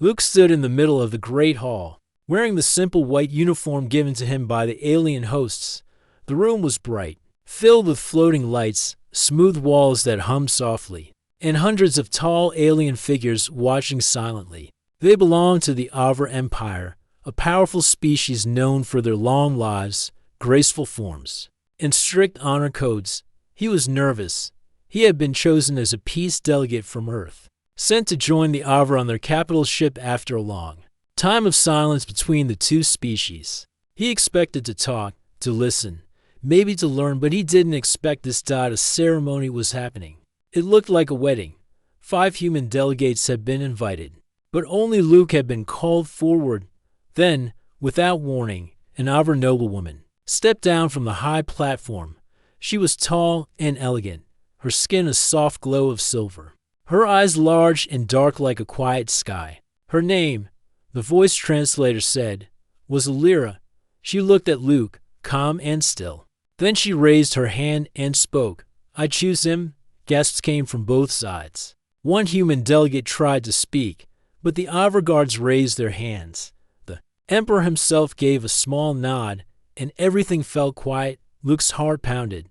Luke stood in the middle of the great hall, wearing the simple white uniform given to him by the alien hosts. The room was bright, filled with floating lights, smooth walls that hummed softly, and hundreds of tall alien figures watching silently. They belonged to the Avra Empire, a powerful species known for their long lives, graceful forms, and strict honor codes. He was nervous. He had been chosen as a peace delegate from Earth, sent to join the Avra on their capital ship after a long time of silence between the two species. He expected to talk, to listen, maybe to learn, but he didn't expect this. A ceremony was happening. It looked like a wedding. 5 human delegates had been invited, but only Luke had been called forward. Then, without warning, an Avra noblewoman stepped down from the high platform. She was tall and elegant, her skin a soft glow of silver, her eyes large and dark like a quiet sky. Her name, the voice translator said, was Alira. She looked at Luke, calm and still. Then she raised her hand and spoke. "I choose him." Gasps came from both sides. One human delegate tried to speak, but the Avra guards raised their hands. The Emperor himself gave a small nod, and everything fell quiet. Luke's heart pounded.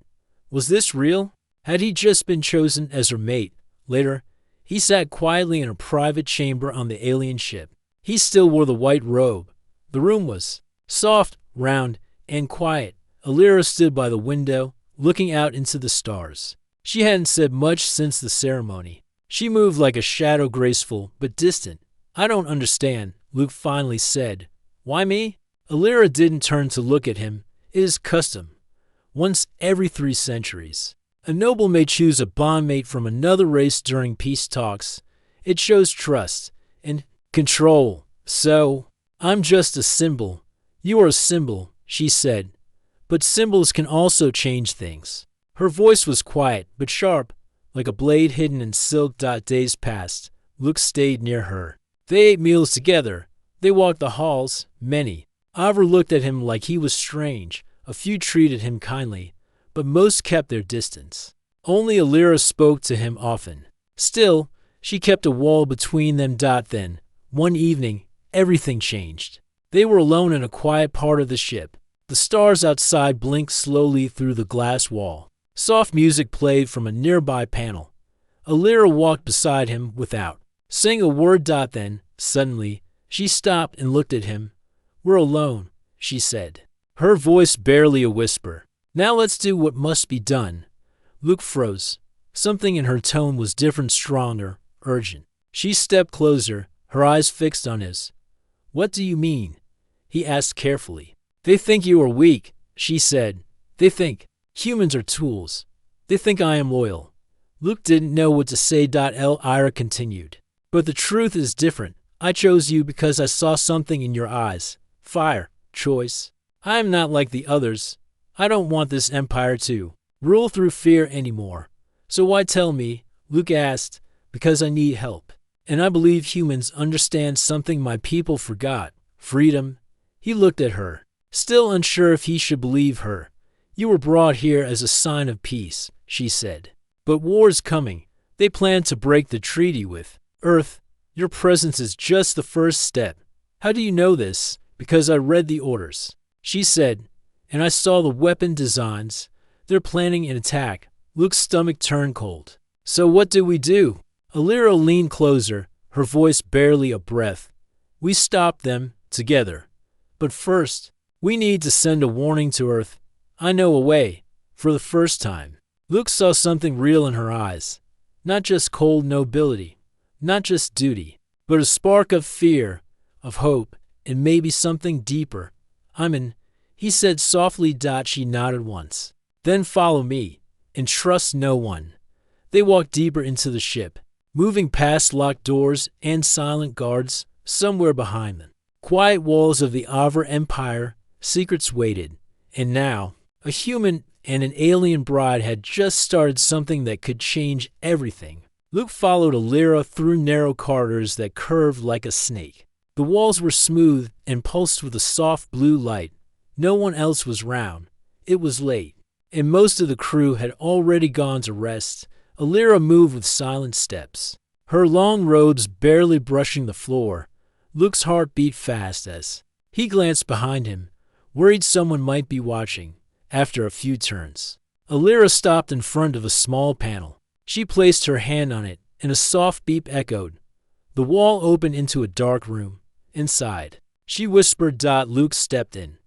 Was this real? Had he just been chosen as her mate? Later, he sat quietly in a private chamber on the alien ship. He still wore the white robe. The room was soft, round, and quiet. Alira stood by the window, looking out into the stars. She hadn't said much since the ceremony. She moved like a shadow, graceful but distant. "I don't understand," Luke finally said. "Why me?" Alira didn't turn to look at him. "It is custom. Once every 3 centuries, a noble may choose a bondmate from another race during peace talks. It shows trust and control. So, I'm just a symbol. You are a symbol," she said. "But symbols can also change things." Her voice was quiet but sharp, like a blade hidden in silk. Days passed. Luke stayed near her. They ate meals together. They walked the halls, many. Avra looked at him like he was strange. A few treated him kindly, but most kept their distance. Only Alira spoke to him often. Still, she kept a wall between them. Then, one evening, everything changed. They were alone in a quiet part of the ship. The stars outside blinked slowly through the glass wall. Soft music played from a nearby panel. Alira walked beside him without saying a word. Then, suddenly, she stopped and looked at him. "We're alone," she said, her voice barely a whisper. "Now let's do what must be done." Luke froze. Something in her tone was different, stronger, urgent. She stepped closer, her eyes fixed on his. "What do you mean?" he asked carefully. "They think you are weak," she said. "They think humans are tools. They think I am loyal." Luke didn't know what to say. Elira continued. "But the truth is different. I chose you because I saw something in your eyes. Fire, choice. I am not like the others. I don't want this empire to rule through fear anymore. So why tell me?" Luke asked. "Because I need help. And I believe humans understand something my people forgot. Freedom." He looked at her, still unsure if he should believe her. "You were brought here as a sign of peace," she said. "But war's coming. They plan to break the treaty with Earth. Your presence is just the first step." "How do you know this?" "Because I read the orders," she said, "and I saw the weapon designs. They're planning an attack." Luke's stomach turned cold. "So what do we do?" Alira leaned closer, her voice barely a breath. "We stop them, together. But first, we need to send a warning to Earth. I know a way." For the first time, Luke saw something real in her eyes. Not just cold nobility, not just duty, but a spark of fear, of hope, and maybe something deeper. "I'm in," he said softly. She nodded once. "Then follow me, and trust no one." They walked deeper into the ship, moving past locked doors and silent guards somewhere behind them. Quiet walls of the Avra Empire, secrets waited. And now, a human and an alien bride had just started something that could change everything. Luke followed Alira through narrow corridors that curved like a snake. The walls were smooth and pulsed with a soft blue light. No one else was round. It was late, and most of the crew had already gone to rest. Alira moved with silent steps, her long robes barely brushing the floor. Luke's heart beat fast as he glanced behind him, worried someone might be watching. After a few turns, Alira stopped in front of a small panel. She placed her hand on it, and a soft beep echoed. The wall opened into a dark room. Inside, she whispered. Luke stepped in.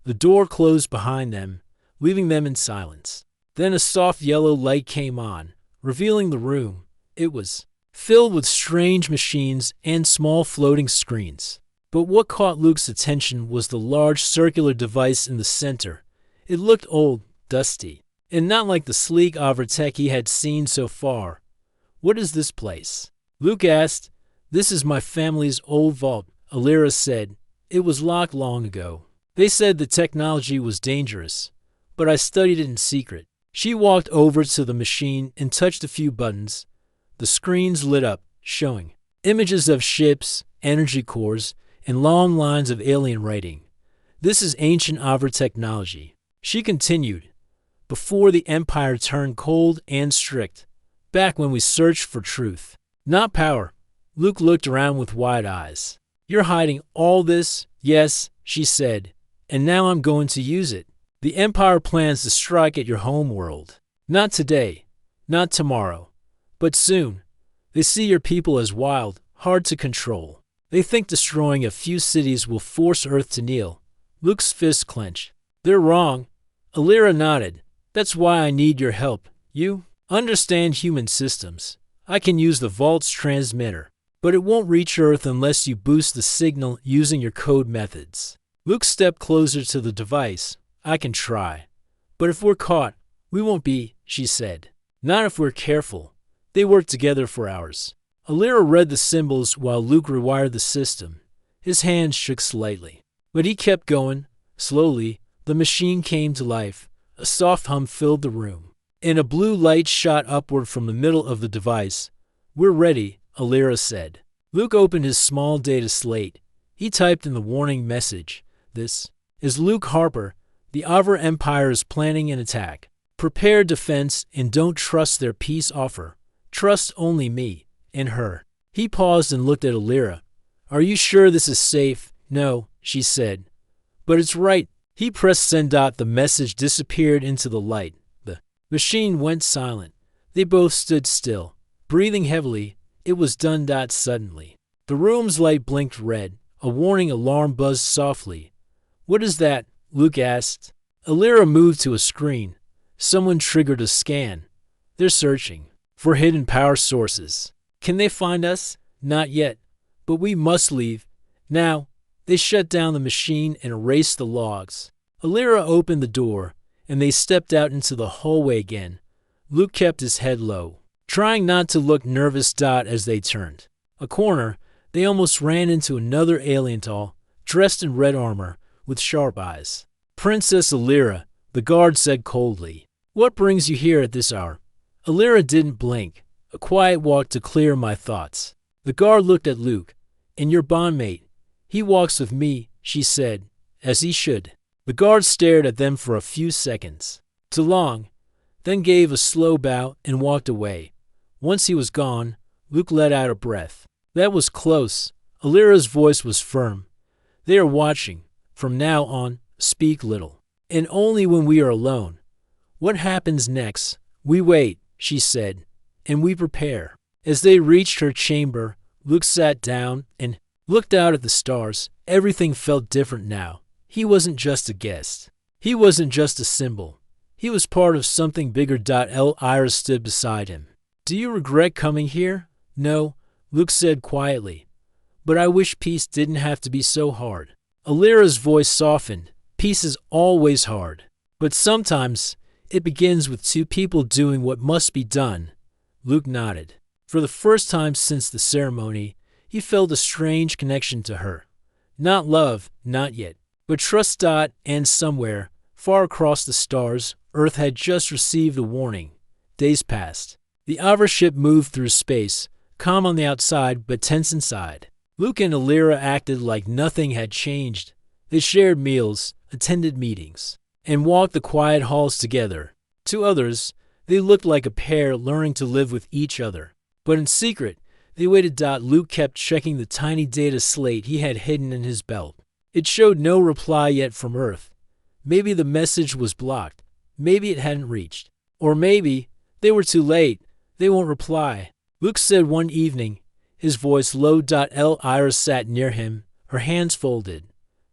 The door closed behind them, leaving them in silence. Then a soft yellow light came on, revealing the room. It was filled with strange machines and small floating screens. But what caught Luke's attention was the large circular device in the center. It looked old, dusty, and not like the sleek Overtech he had seen so far. "What is this place?" Luke asked. "This is my family's old vault," Alira said. "It was locked long ago. They said the technology was dangerous, but I studied it in secret." She walked over to the machine and touched a few buttons. The screens lit up, showing images of ships, energy cores, and long lines of alien writing. "This is ancient Avra technology," she continued, "before the Empire turned cold and strict, back when we searched for truth, not power." Luke looked around with wide eyes. "You're hiding all this?" "Yes," she said, "and now I'm going to use it. The Empire plans to strike at your home world. Not today, not tomorrow, but soon. They see your people as wild, hard to control. They think destroying a few cities will force Earth to kneel." Luke's fist clenched. "They're wrong." Alira nodded. "That's why I need your help. You understand human systems. I can use the Vault's transmitter, but it won't reach Earth unless you boost the signal using your code methods." Luke stepped closer to the device. "I can try. But if we're caught, we won't be," she said. "Not if we're careful." They worked together for hours. Alira read the symbols while Luke rewired the system. His hands shook slightly, but he kept going. Slowly, the machine came to life. A soft hum filled the room, and a blue light shot upward from the middle of the device. "We're ready," Alira said. Luke opened his small data slate. He typed in the warning message. "This is Luke Harper. The Avra Empire is planning an attack. Prepare defense and don't trust their peace offer. Trust only me and her." He paused and looked at Alira. "Are you sure this is safe?" "No," she said. "But it's right." He pressed send. The message disappeared into the light. The machine went silent. They both stood still, breathing heavily. It was done. Suddenly, the room's light blinked red. A warning alarm buzzed softly. "What is that?" Luke asked. Alira moved to a screen. Someone triggered a scan. "They're searching for hidden power sources." "Can they find us?" "Not yet, but we must leave now." They shut down the machine and erased the logs. Alira opened the door, and they stepped out into the hallway again. Luke kept his head low, trying not to look nervous. As they turned a corner, they almost ran into another alien, tall, dressed in red armor, with sharp eyes. "Princess Alira," the guard said coldly. "What brings you here at this hour?" Alira didn't blink. "A quiet walk to clear my thoughts." The guard looked at Luke. "And your bondmate? He walks with me," she said, "as he should." The guard stared at them for a few seconds. Too long, then gave a slow bow and walked away. Once he was gone, Luke let out a breath. That was close. Alira's voice was firm. "They are watching. From now on, speak little, and only when we are alone. What happens next? We wait," she said, "and we prepare." As they reached her chamber, Luke sat down and looked out at the stars. Everything felt different now. He wasn't just a guest. He wasn't just a symbol. He was part of something bigger. Iris stood beside him. "Do you regret coming here?" "No," Luke said quietly. "But I wish peace didn't have to be so hard." Alira's voice softened. "Peace is always hard. But sometimes it begins with two people doing what must be done." Luke nodded. For the first time since the ceremony, he felt a strange connection to her. Not love, not yet, but trust. And somewhere, far across the stars, Earth had just received a warning. Days passed. The Avra ship moved through space, calm on the outside but tense inside. Luke and Alira acted like nothing had changed. They shared meals, attended meetings, and walked the quiet halls together. To others, they looked like a pair learning to live with each other. But in secret, They waited. Luke kept checking the tiny data slate he had hidden in his belt. It showed no reply yet from Earth. Maybe the message was blocked. Maybe it hadn't reached. Or maybe they were too late. They won't reply. Luke said one evening, his voice low. Lyra sat near him, her hands folded.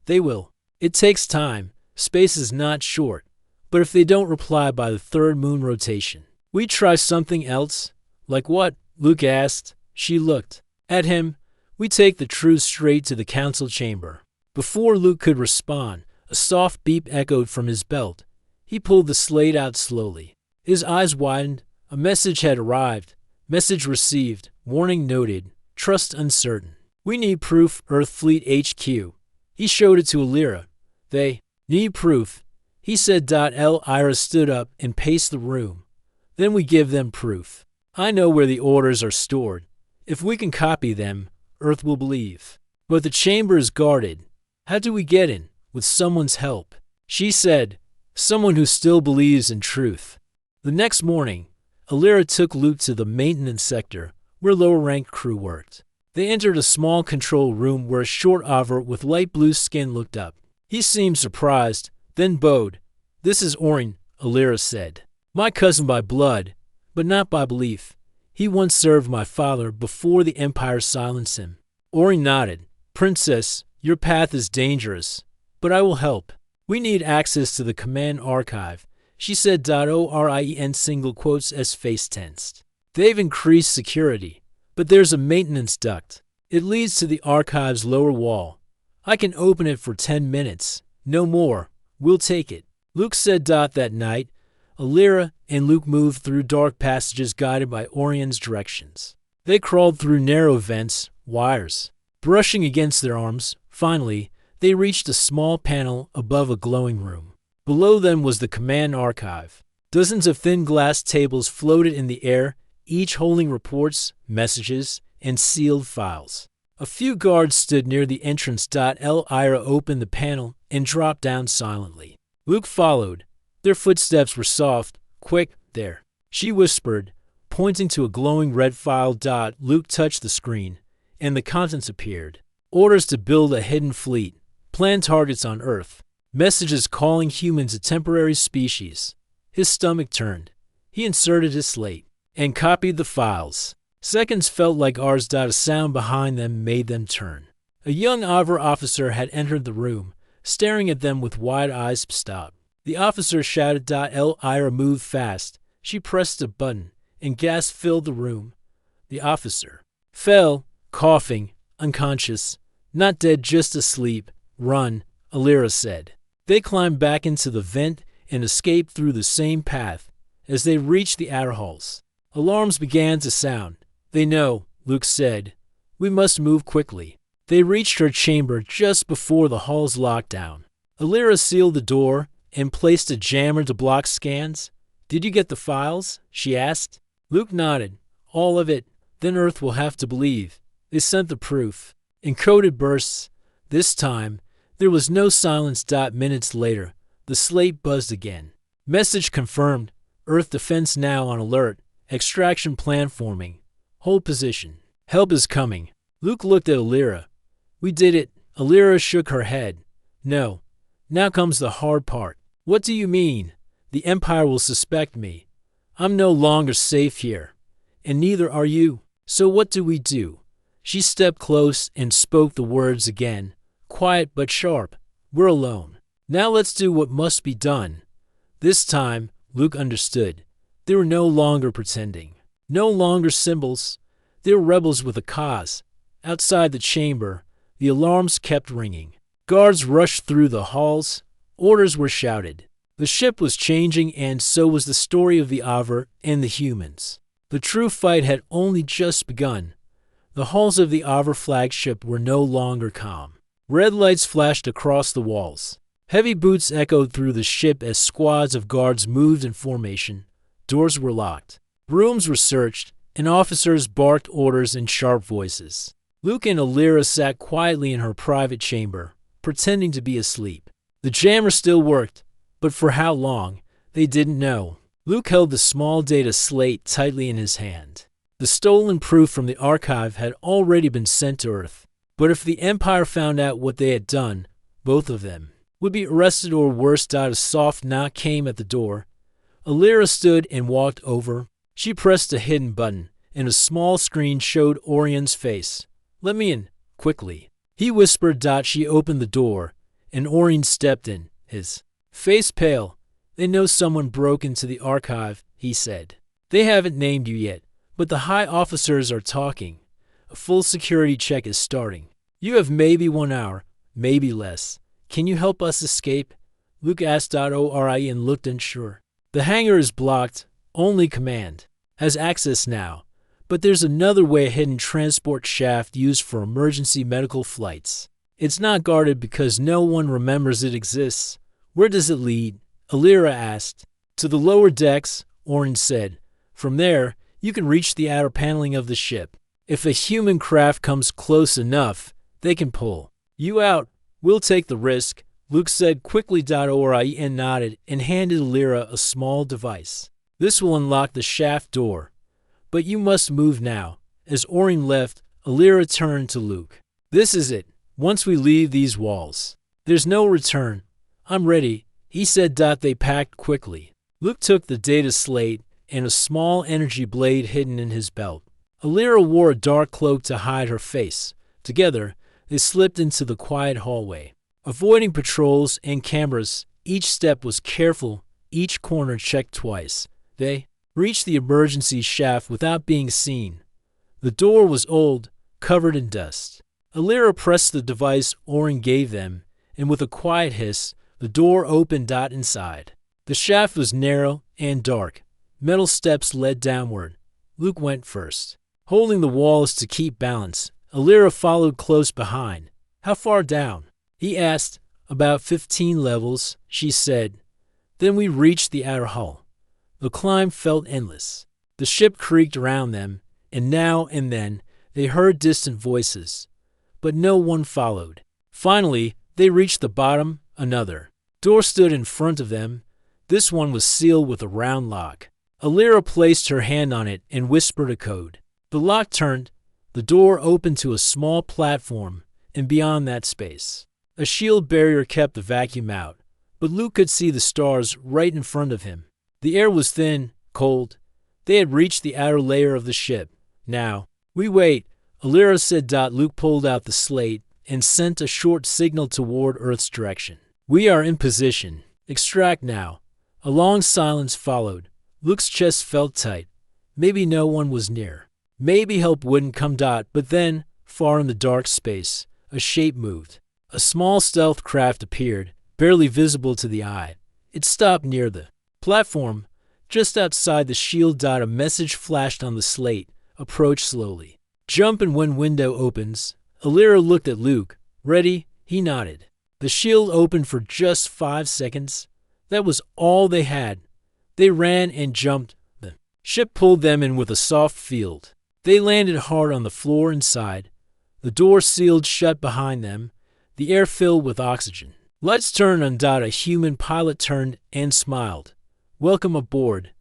They will. It takes time. Space is not short. But if they don't reply by the third moon rotation, we try something else? Like what? Luke asked. She looked at him. We take the truth straight to the council chamber. Before Luke could respond, a soft beep echoed from his belt. He pulled the slate out slowly. His eyes widened. A message had arrived. Message received. Warning noted. Trust uncertain. We need proof. Earth Fleet HQ. He showed it to Lyra. They need proof. He said. Lyra stood up and paced the room. Then we give them proof. I know where the orders are stored. If we can copy them, Earth will believe. But the chamber is guarded. How do we get in? With someone's help. She said, someone who still believes in truth. The next morning, Lyra took Luke to the maintenance sector, where lower-ranked crew worked. They entered a small control room where a short Avr with light blue skin looked up. He seemed surprised, then bowed. This is Orin, Lyra said. My cousin by blood, but not by belief. He once served my father before the Empire silenced him. Orin nodded. Princess, your path is dangerous, but I will help. We need access to the command archive, she said. Orin single quotes as face tensed. They've increased security, but there's a maintenance duct. It leads to the archive's lower wall. I can open it for 10 minutes. No more. We'll take it. Luke said. That night, Lyra and Luke moved through dark passages guided by Orion's directions. They crawled through narrow vents, wires, brushing against their arms. Finally, they reached a small panel above a glowing room. Below them was the command archive. Dozens of thin glass tables floated in the air, each holding reports, messages, and sealed files. A few guards stood near the entrance. Lyra opened the panel and dropped down silently. Luke followed. Their footsteps were soft, quick. There, she whispered, pointing to a glowing red file. Luke touched the screen, and the contents appeared. Orders to build a hidden fleet. Plan targets on Earth. Messages calling humans a temporary species. His stomach turned. He inserted his slate and copied the files. Seconds felt like hours. A sound behind them made them turn. A young Avr officer had entered the room, staring at them with wide eyes. Stop. The officer shouted. Lyra moved fast. She pressed a button, and gas filled the room. The officer fell, coughing, unconscious. Not dead, just asleep. Run, Lyra said. They climbed back into the vent and escaped through the same path. As they reached the outer halls, alarms began to sound. They know, Luke said. We must move quickly. They reached her chamber just before the hall's lockdown. Lyra sealed the door and placed a jammer to block scans. Did you get the files? She asked. Luke nodded. All of it. Then Earth will have to believe. They sent the proof. Encoded bursts. This time, there was no silence. Minutes later, the slate buzzed again. Message confirmed. Earth defense now on alert. Extraction plan forming. Hold position. Help is coming. Luke looked at Lyra. We did it. Lyra shook her head. No. Now comes the hard part. What do you mean? The Empire will suspect me. I'm no longer safe here. And neither are you. So what do we do? She stepped close and spoke the words again. Quiet but sharp. We're alone. Now let's do what must be done. This time, Luke understood. They were no longer pretending. No longer symbols. They were rebels with a cause. Outside the chamber, the alarms kept ringing. Guards rushed through the halls. Orders were shouted. The ship was changing, and so was the story of the Avr and the humans. The true fight had only just begun. The halls of the Avr flagship were no longer calm. Red lights flashed across the walls. Heavy boots echoed through the ship as squads of guards moved in formation. Doors were locked. Rooms were searched, and officers barked orders in sharp voices. Luke and Lyra sat quietly in her private chamber, pretending to be asleep. The jammer still worked, but for how long, they didn't know. Luke held the small data slate tightly in his hand. The stolen proof from the archive had already been sent to Earth. But if the Empire found out what they had done, both of them would be arrested or worse. A soft knock came at the door. Alira stood and walked over. She pressed a hidden button, and a small screen showed Orion's face. "Let me in, quickly," he whispered. She opened the door, and Orion stepped in, his face pale. "They know someone broke into the archive," he said. "They haven't named you yet, but the high officers are talking. A full security check is starting. You have maybe 1 hour, maybe less. Can you help us escape?" Luke asked. Orion looked unsure. "The hangar is blocked. Only command has access now. But there's another way, a hidden transport shaft used for emergency medical flights. It's not guarded because no one remembers it exists." "Where does it lead?" Alira asked. "To the lower decks," Orion said. "From there, you can reach the outer paneling of the ship. If a human craft comes close enough, they can pull you out. We'll take the risk," Luke said quickly. Orion nodded and handed Alira a small device. "This will unlock the shaft door. But you must move now." As Orion left, Alira turned to Luke. "This is it. Once we leave these walls, there's no return." "I'm ready," he said. They packed quickly. Luke took the data slate and a small energy blade hidden in his belt. Alira wore a dark cloak to hide her face. Together, they slipped into the quiet hallway, avoiding patrols and cameras. Each step was careful, each corner checked twice. They reached the emergency shaft without being seen. The door was old, covered in dust. Alira pressed the device Orion gave them, and with a quiet hiss, the door opened. Inside, the shaft was narrow and dark. Metal steps led downward. Luke went first, holding the walls to keep balance. Alira followed close behind. "How far down?" he asked. "About 15 levels," she said. Then we reached the outer hull. The climb felt endless. The ship creaked around them, and now and then they heard distant voices. But no one followed. Finally, they reached the bottom. Another door stood in front of them. This one was sealed with a round lock. Alira placed her hand on it and whispered a code. The lock turned. The door opened to a small platform, and beyond that space, a shield barrier kept the vacuum out. But Luke could see the stars right in front of him. The air was thin, cold. They had reached the outer layer of the ship. "Now, we wait," Alira said. Luke pulled out the slate and sent a short signal toward Earth's direction. "We are in position. Extract now." A long silence followed. Luke's chest felt tight. Maybe no one was near. Maybe help wouldn't come. But then, far in the dark space, a shape moved. A small stealth craft appeared, barely visible to the eye. It stopped near the platform, just outside the shield. A message flashed on the slate. "Approach slowly. Jump and when window opens." Alira looked at Luke. "Ready?" He nodded. The shield opened for just 5 seconds. That was all they had. They ran and jumped. The ship pulled them in with a soft field. They landed hard on the floor inside. The door sealed shut behind them. The air filled with oxygen. Lights turned on. A human pilot turned and smiled. "Welcome aboard."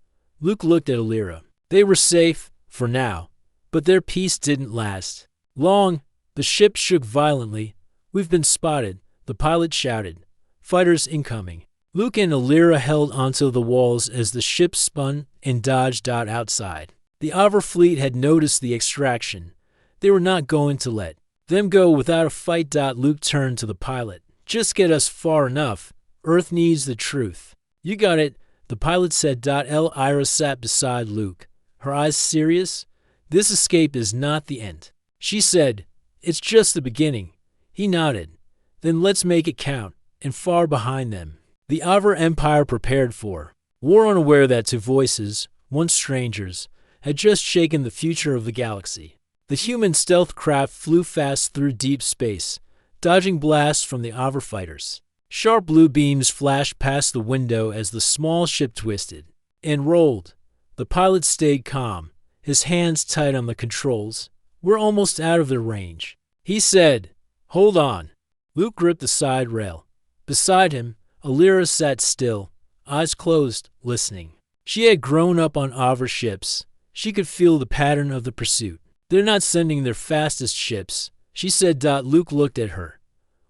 Luke looked at Alira. They were safe, for now. But their peace didn't last long. The ship shook violently. "We've been spotted," the pilot shouted. "Fighters incoming." Luke and Alira held onto the walls as the ship spun and dodged outside. The Avar fleet had noticed the extraction. They were not going to let them go without a fight. Luke turned to the pilot. "Just get us far enough. Earth needs the truth." "You got it," the pilot said. Elira sat beside Luke, her eyes serious. "This escape is not the end," she said. "It's just the beginning." He nodded. "Then let's make it count." And far behind them, the Avar Empire prepared for war, unaware that two voices, once strangers, had just shaken the future of the galaxy. The human stealth craft flew fast through deep space, dodging blasts from the Avar fighters. Sharp blue beams flashed past the window as the small ship twisted and rolled. The pilot stayed calm, his hands tight on the controls. "We're almost out of their range," he said. "Hold on." Luke gripped the side rail. Beside him, Alira sat still, eyes closed, listening. She had grown up on Avar ships. She could feel the pattern of the pursuit. They're not sending their fastest ships, she said. Luke looked at her.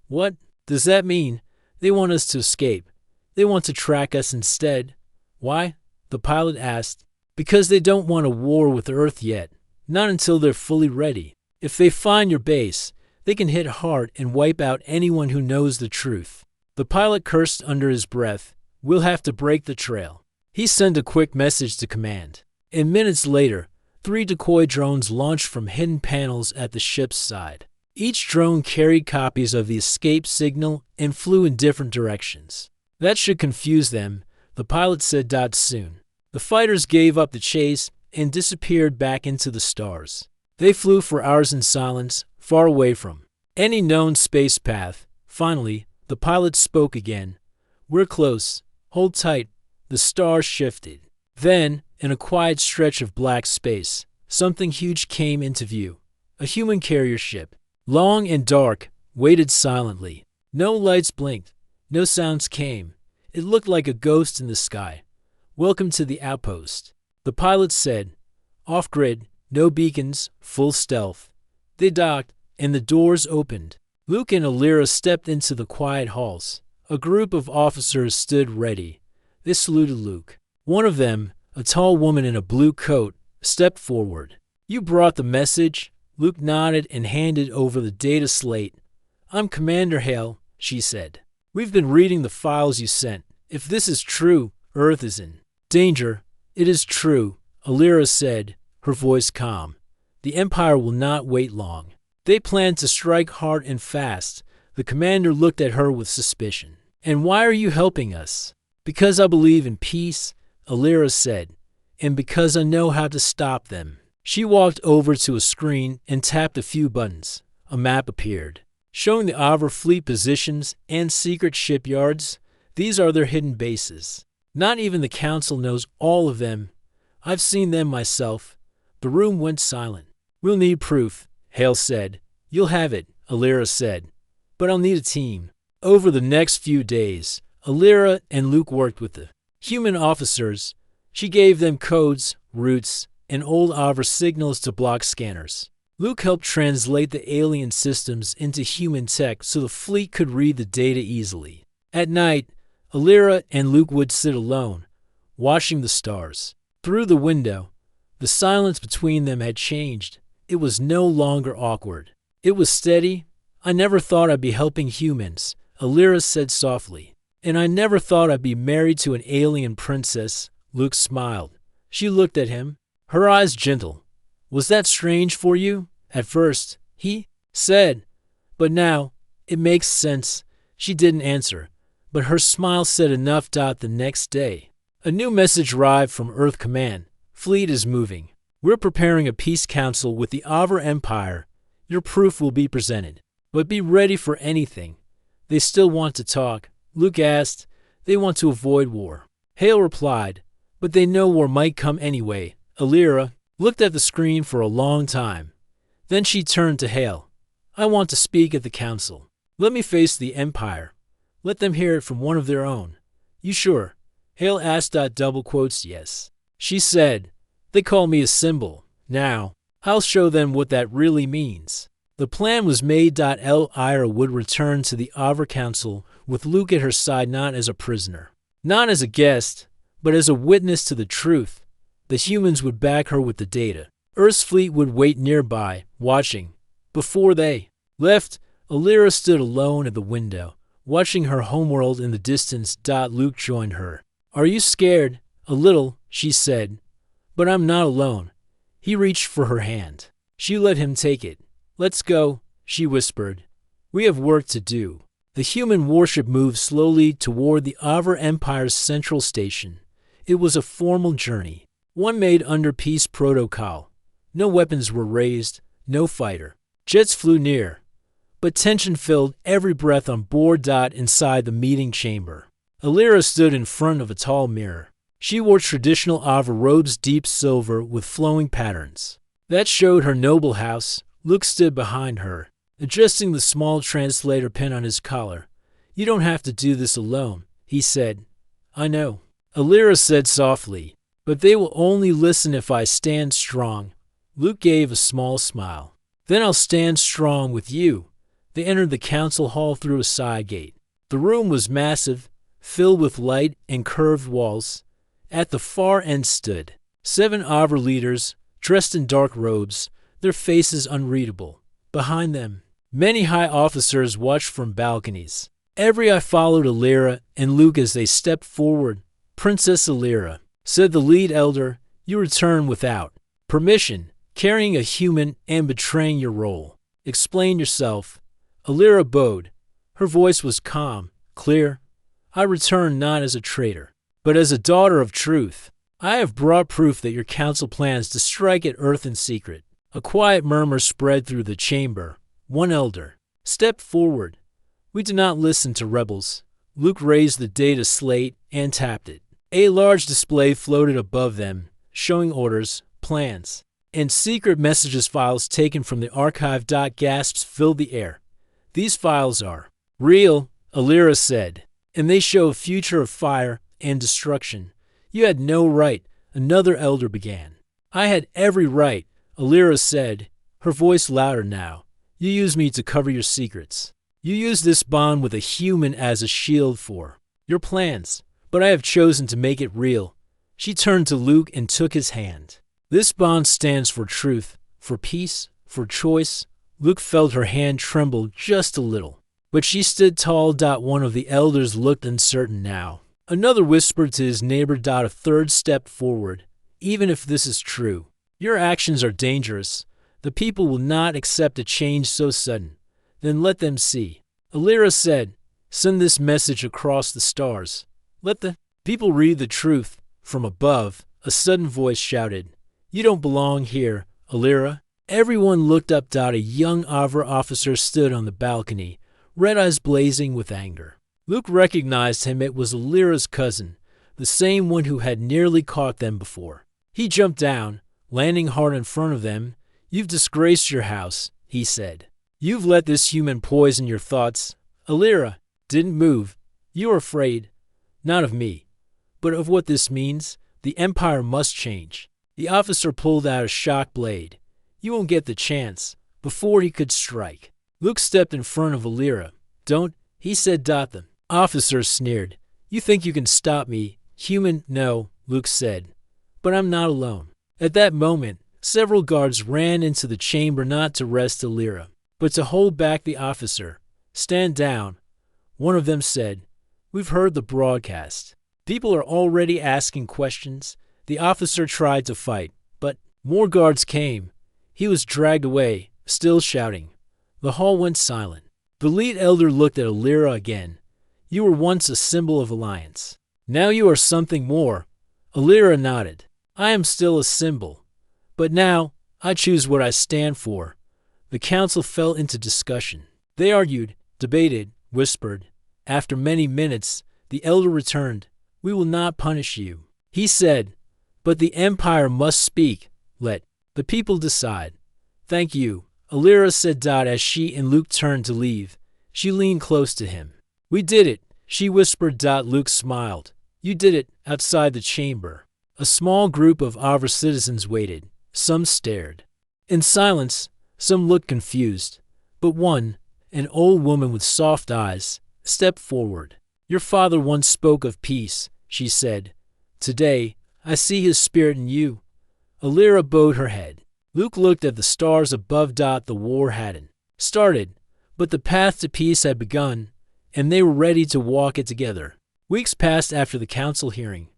What does that mean? They want us to escape. They want to track us instead. Why? The pilot asked. Because they don't want a war with Earth yet. Not until they're fully ready. If they find your base, they can hit hard and wipe out anyone who knows the truth. The pilot cursed under his breath. We'll have to break the trail. He sent a quick message to command. And minutes later, 3 decoy drones launched from hidden panels at the ship's side. Each drone carried copies of the escape signal and flew in different directions. That should confuse them, the pilot said. Soon, the fighters gave up the chase and disappeared back into the stars. They flew for hours in silence, far away from any known space path. Finally, the pilot spoke again. We're close. Hold tight. The stars shifted. Then, in a quiet stretch of black space, something huge came into view. A human carrier ship, long and dark, waited silently. No lights blinked. No sounds came. It looked like a ghost in the sky. Welcome to the outpost, the pilot said. Off-grid, no beacons, full stealth. They docked, and the doors opened. Luke and Alira stepped into the quiet halls. A group of officers stood ready. They saluted Luke. One of them, a tall woman in a blue coat, stepped forward. You brought the message? Luke nodded and handed over the data slate. I'm Commander Hale, she said. We've been reading the files you sent. If this is true, Earth is in danger. It is true, Alira said, her voice calm. The Empire will not wait long. They plan to strike hard and fast. The commander looked at her with suspicion. And why are you helping us? Because I believe in peace, Alira said, and because I know how to stop them. She walked over to a screen and tapped a few buttons. A map appeared, showing the Avra fleet positions and secret shipyards. These are their hidden bases. Not even the Council knows all of them. I've seen them myself. The room went silent. We'll need proof, Hale said. You'll have it, Alira said. But I'll need a team. Over the next few days, Alira and Luke worked with the human officers. She gave them codes, routes, and old Avra signals to block scanners. Luke helped translate the alien systems into human tech so the fleet could read the data easily. At night, Alira and Luke would sit alone, watching the stars. Through the window, the silence between them had changed. It was no longer awkward. It was steady. I never thought I'd be helping humans, Alira said softly. And I never thought I'd be married to an alien princess, Luke smiled. She looked at him, her eyes gentle. Was that strange for you? At first, he said. But now, it makes sense. She didn't answer, but her smile said enough. The next day, a new message arrived from Earth Command. Fleet is moving. We're preparing a peace council with the Avra Empire. Your proof will be presented. But be ready for anything. They still want to talk, Luke asked. They want to avoid war. Hale replied, but they know war might come anyway. Alira looked at the screen for a long time. Then she turned to Hale. I want to speak at the council. Let me face the Empire. Let them hear it from one of their own. You sure? Hale asked. Double quotes, yes. She said, they call me a symbol. Now, I'll show them what that really means. The plan was made. Ira would return to the Avra Council with Luke at her side, not as a prisoner, not as a guest, but as a witness to the truth. The humans would back her with the data. Earth's fleet would wait nearby, watching. Before they left, Alira stood alone at the window, watching her homeworld in the distance. Luke joined her. Are you scared? A little, she said. But I'm not alone. He reached for her hand. She let him take it. Let's go, she whispered. We have work to do. The human warship moved slowly toward the Avra Empire's central station. It was a formal journey, one made under peace protocol. No weapons were raised, no fighter. Jets flew near, but tension filled every breath on board. Inside the meeting chamber, Alira stood in front of a tall mirror. She wore traditional Avra robes, deep silver with flowing patterns. That showed her noble house. Luke stood behind her, adjusting the small translator pin on his collar. You don't have to do this alone, he said. I know, Alira said softly. But they will only listen if I stand strong. Luke gave a small smile. Then I'll stand strong with you. They entered the council hall through a side gate. The room was massive, filled with light and curved walls. At the far end stood 7 Avra leaders, dressed in dark robes, their faces unreadable. Behind them, many high officers watched from balconies. Every eye followed Alira and Luke as they stepped forward. Princess Alira, said the lead elder, you return without permission, carrying a human and betraying your role. Explain yourself. Alira bowed. Her voice was calm, clear. I return not as a traitor, but as a daughter of truth. I have brought proof that your council plans to strike at Earth in secret. A quiet murmur spread through the chamber. One elder stepped forward. We do not listen to rebels. Luke raised the data slate and tapped it. A large display floated above them, showing orders, plans, and secret messages files taken from the archive. Gasps filled the air. These files are real, Alira said, and they show a future of fire and destruction. You had no right, another elder began. I had every right, Alira said, her voice louder now. You used me to cover your secrets. You used this bond with a human as a shield for your plans, but I have chosen to make it real. She turned to Luke and took his hand. This bond stands for truth, for peace, for choice. Luke felt her hand tremble just a little, but she stood tall. One of the elders looked uncertain now. Another whispered to his neighbor. A third stepped forward. Even if this is true, your actions are dangerous. The people will not accept a change so sudden. Then let them see. Alira said, send this message across the stars. Let the people read the truth. From above, a sudden voice shouted, you don't belong here, Alira. Everyone looked up. A young Avra officer stood on the balcony, red eyes blazing with anger. Luke recognized him. It was Alira's cousin, the same one who had nearly caught them before. He jumped down, landing hard in front of them. You've disgraced your house, he said. You've let this human poison your thoughts. Alira didn't move. You are afraid, not of me, but of what this means. The Empire must change. The officer pulled out a shock blade. You won't get the chance. Before he could strike, Luke stepped in front of Alira. Don't, he said. The officer sneered. You think you can stop me, human? No, Luke said. But I'm not alone. At that moment, several guards ran into the chamber, not to arrest Alira, but to hold back the officer. Stand down, one of them said. We've heard the broadcast. People are already asking questions. The officer tried to fight, but more guards came. He was dragged away, still shouting. The hall went silent. The lead elder looked at Alira again. You were once a symbol of alliance. Now you are something more. Alira nodded. I am still a symbol, but now I choose what I stand for. The council fell into discussion. They argued, debated, whispered. After many minutes, the elder returned. We will not punish you, he said, but the Empire must speak. Let the people decide. Thank you, Alira said. As she and Luke turned to leave, she leaned close to him. We did it, she whispered. Luke smiled. You did it. Outside the chamber, a small group of Avra citizens waited. Some stared in silence, some looked confused, but one, an old woman with soft eyes, stepped forward. Your father once spoke of peace, she said. Today, I see his spirit in you. Alira bowed her head. Luke looked at the stars above. The war hadn't started, but the path to peace had begun, and they were ready to walk it together. Weeks passed after the council hearing.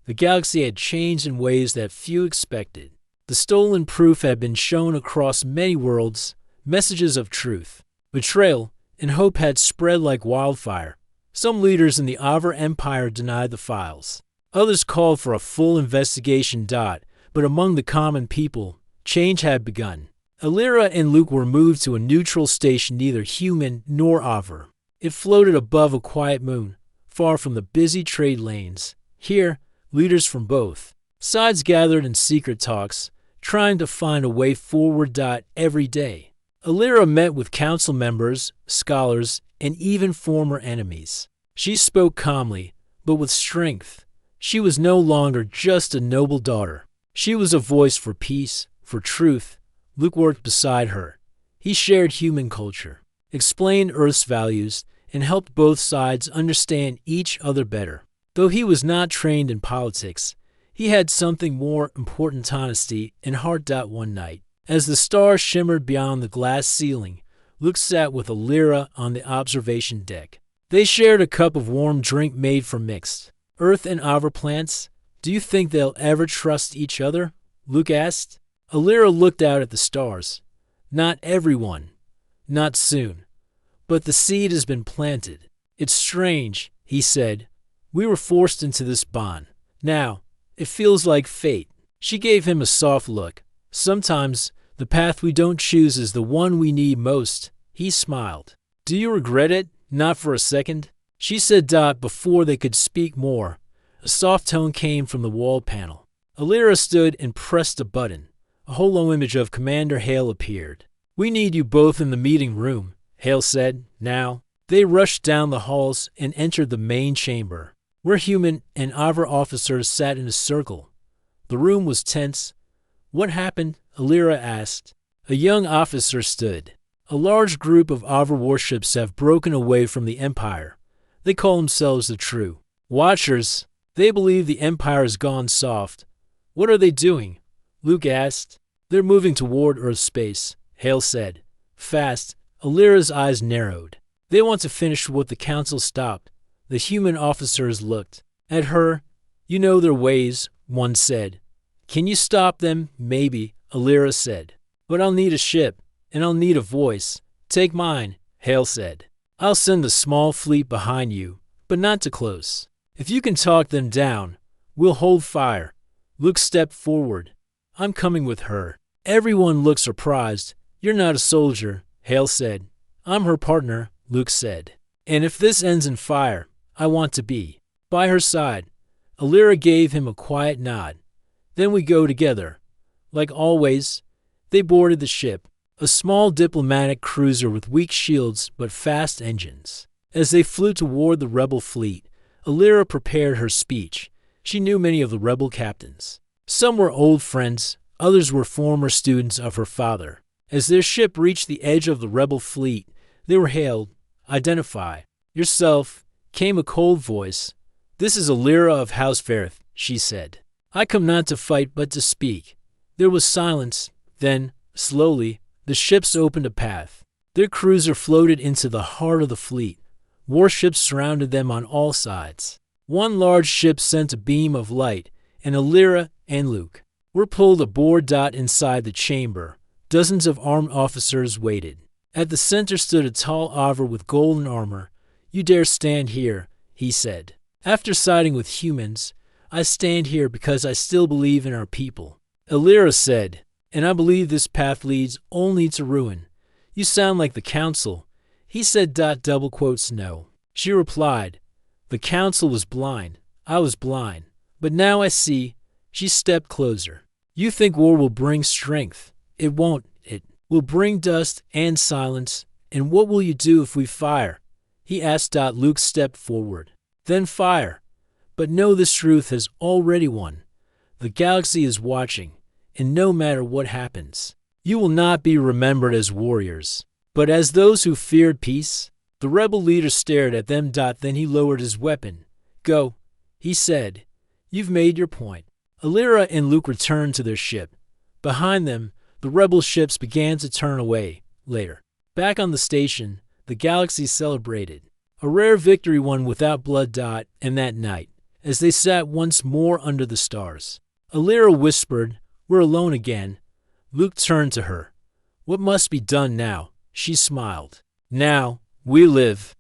The galaxy had changed in ways that few expected. The stolen proof had been shown across many worlds, messages of truth, betrayal, and hope had spread like wildfire. Some leaders in the Avra Empire denied the files. Others called for a full investigation. But among the common people, change had begun. Alira and Luke were moved to a neutral station, neither human nor Avra. It floated above a quiet moon, far from the busy trade lanes. Here, leaders from both sides gathered in secret talks, trying to find a way forward. Every day, Alira met with council members, scholars, and even former enemies. She spoke calmly, but with strength. She was no longer just a noble daughter. She was a voice for peace, for truth. Luke worked beside her. He shared human culture, explained Earth's values, and helped both sides understand each other better. Though he was not trained in politics, he had something more important: honesty and heart. One night, as the stars shimmered beyond the glass ceiling, Luke sat with Alira on the observation deck. They shared a cup of warm drink made from mixed Earth and Avra plants. "Do you think they'll ever trust each other?" Luke asked. Alira looked out at the stars. "Not everyone. Not soon. But the seed has been planted." "It's strange," he said. "We were forced into this bond. Now, it feels like fate." She gave him a soft look. "Sometimes the path we don't choose is the one we need most." He smiled. "Do you regret it?" "Not for a second," she said. Before they could speak more, a soft tone came from the wall panel. Alira stood and pressed a button. A holo image of Commander Hale appeared. "We need you both in the meeting room," Hale said. "Now." They rushed down the halls and entered the main chamber, where human and Avra officers sat in a circle. The room was tense. "What happened?" Alira asked. A young officer stood. "A large group of Avra warships have broken away from the Empire. They call themselves the True Watchers. They believe the Empire has gone soft." "What are they doing?" Luke asked. "They're moving toward Earth space," Hale said. "Fast." Alira's eyes narrowed. "They want to finish what the Council stopped." The human officers looked at her. "You know their ways," one said. "Can you stop them?" "Maybe," Alira said. "But I'll need a ship, and I'll need a voice." "Take mine," Hale said. "I'll send a small fleet behind you, but not too close. If you can talk them down, we'll hold fire." Luke stepped forward. "I'm coming with her." Everyone looked surprised. "You're not a soldier," Hale said. "I'm her partner," Luke said. "And if this ends in fire, I want to be by her side." Alira gave him a quiet nod. "Then we go together." Like always, they boarded the ship, a small diplomatic cruiser with weak shields but fast engines. As they flew toward the rebel fleet, Alira prepared her speech. She knew many of the rebel captains. Some were old friends, others were former students of her father. As their ship reached the edge of the rebel fleet, they were hailed. "Identify yourself," came a cold voice. "This is Alira of House Verith," she said. "I come not to fight but to speak." There was silence. Then, slowly, the ships opened a path. Their cruiser floated into the heart of the fleet. Warships surrounded them on all sides. One large ship sent a beam of light, and Alira and Luke were pulled aboard. Inside the chamber, dozens of armed officers waited. At the center stood a tall Avra with golden armor. "You dare stand here," he said. "After siding with humans, I stand here because I still believe in our people." Alira said, "And I believe this path leads only to ruin." "You sound like the Council." He said, "No." She replied, "The Council was blind. I was blind. But now I see." She stepped closer. "You think war will bring strength. It won't. It will bring dust and silence. And what will you do if we fire?" he asked. Luke stepped forward. "Then fire. But know this truth has already won. The galaxy is watching, and no matter what happens, you will not be remembered as warriors, but as those who feared peace." The rebel leader stared at them. Then he lowered his weapon. "Go," he said. "You've made your point." Alira and Luke returned to their ship. Behind them, the rebel ships began to turn away. Later, back on the station, the galaxy celebrated. A rare victory won without blood. And that night, as they sat once more under the stars, Alira whispered, "We're alone again." Luke turned to her. "What must be done now?" She smiled. "Now, we live."